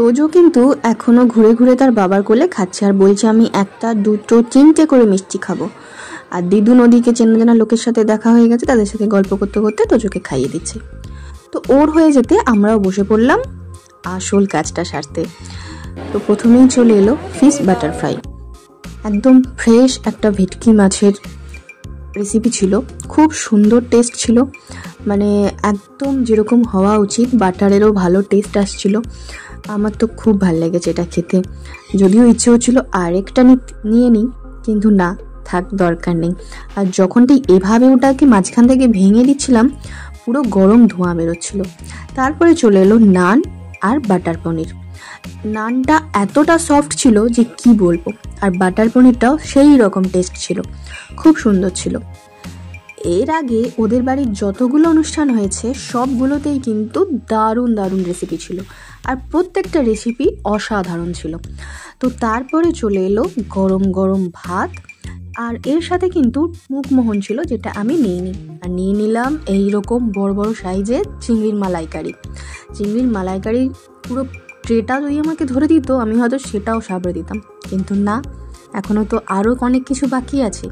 তোজো কিন্তু এখনো ঘুরে ঘুরে তার বাবার কোলে খাচ্ছে আর বলছে আমি একটা দুটো তিনটে করে মিষ্টি খাবো। আর দিদু নদীকে চেনা জানা লোকের সাথে দেখা হয়ে গেছে, তাদের সাথে গল্প করতে করতে তোজোকে খাইয়ে দিচ্ছে। তো ওর হয়ে যেতে আমরাও বসে পড়লাম আসল কাজটা সারতে। তো প্রথমেই চলে এলো ফিশ বাটার ফ্রাই। একদম ফ্রেশ একটা ভেটকি মাছের রেসিপি ছিল, খুব সুন্দর টেস্ট ছিল, মানে একদম যেরকম হওয়া উচিত, বাটারেরও ভালো টেস্ট আসছিল। আমার তো খুব ভালো লেগেছে এটা খেতে। যদিও ইচ্ছে হচ্ছিল আরেকটা নিয়ে নিই, কিন্তু না, থাক, দরকার নেই। আর যখনটি এভাবে ওটাকে মাঝখান থেকে ভেঙে দিচ্ছিলাম, পুরো গরম ধোঁয়া বেরোচ্ছিল। তারপরে চলে এলো নান আর বাটার পনির। নানটা এতটা সফট ছিল যে কি বলবো, আর বাটার পনিরটাও সেই রকম টেস্ট ছিল, খুব সুন্দর ছিল। এর আগে ওদের বাড়ির যতগুলো অনুষ্ঠান হয়েছে সবগুলোতেই কিন্তু দারুণ দারুণ রেসিপি ছিল, আর প্রত্যেকটা রেসিপি অসাধারণ ছিল। তো তারপরে চলে এলো গরম গরম ভাত, আর এর সাথে কিন্তু মুখমোহন ছিল, যেটা আমি নিইনি। আর নিয়ে নিলাম এইরকম বড় বড় সাইজের চিংড়ির মালাইকারি। চিংড়ির মালাইকারি পুরো ট্রেটা যদি আমাকে ধরে দিত, আমি হয়তো সেটাও সাবড়ে দিতাম, কিন্তু না, এখনও তো আরও অনেক কিছু বাকি আছে।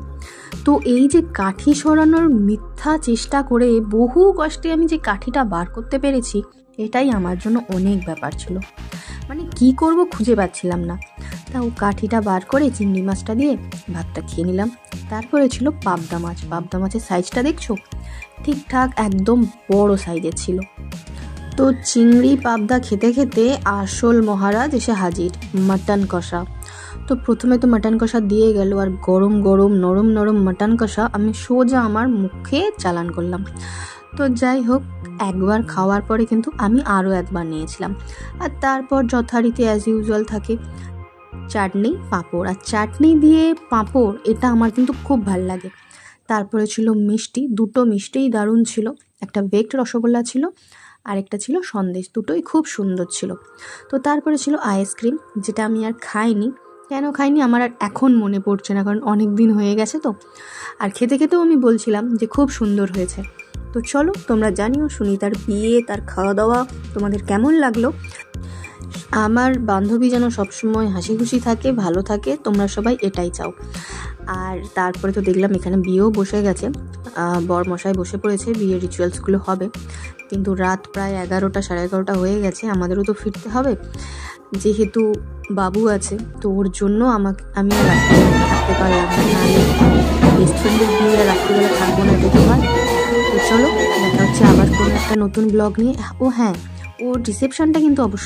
তো এই যে কাঠি সরানোর মিথ্যা চেষ্টা করে বহু কষ্টে আমি যে কাঠিটা বার করতে পেরেছি, এটাই আমার জন্য অনেক ব্যাপার ছিল। মানে কি করব খুঁজে পাচ্ছিলাম না। তাও কাঠিটা বার করে চিংড়ি মাছটা দিয়ে ভাতটা খেয়ে নিলাম। তারপরে ছিল পাবদা মাছ। পাবদা মাছের সাইজটা দেখছো, ঠিকঠাক একদম বড় সাইজের ছিল। তো চিংড়ি পাবদা খেতে খেতে আসল মহারাজ এসে হাজির, মাটন কষা। তো প্রথমে তো মাটন কষা দিয়ে গেল, আর গরম গরম নরম নরম মাটন কষা আমি সোজা আমার মুখে চালান করলাম। তো যাই হোক, একবার খাওয়ার পরে কিন্তু আমি আরও একবার নিয়েছিলাম। আর তারপর যথারীতি অ্যাজ ইউজুয়াল থাকে চাটনি, পাঁপড়। আর চাটনি দিয়ে পাঁপড় এটা আমার কিন্তু খুব ভাল লাগে। তারপরে ছিল মিষ্টি, দুটো মিষ্টিই দারুণ ছিল। একটা বেকড রসগোল্লা ছিল, আরেকটা ছিল সন্দেশ, দুটোই খুব সুন্দর ছিল। তো তারপরে ছিল আইসক্রিম, যেটা আমি আর খাইনি। কেন খাইনি আমার আর এখন মনে পড়ছে না, কারণ অনেক দিন হয়ে গেছে তো। আর খেতে খেতেও আমি বলছিলাম যে খুব সুন্দর হয়েছে। তো চলো তোমরা জানিও সুনিতার বিয়ে, তার খাওয়া দাওয়া তোমাদের কেমন লাগলো। আমার বান্ধবী যেন সবসময় হাসি খুশি থাকে, ভালো থাকে, তোমরা সবাই এটাই চাও। আর তারপরে তো দেখলাম এখানে বিয়েও বসে গেছে, বরমশাই বসে পড়েছে, বিয়ের রিচুয়ালসগুলো হবে। কিন্তু রাত প্রায় 11টা, 11:30 হয়ে গেছে, আমাদেরও তো ফিরতে হবে, যেহেতু বাবু আছে। তো ওর জন্য আমি আর রাত্রিবেলা থাকতে পারলাম না, নাহলে বেস্ট ফ্রেন্ডের বিয়ে আর রাত্রিবেলা থাকবো না, এটা তো হয়। তো চলো দেখা হচ্ছে আবার কোনো একটা নতুন ব্লগ নিয়ে। ও হ্যাঁ, ওর রিসেপশনটা কিন্তু অবশ্যই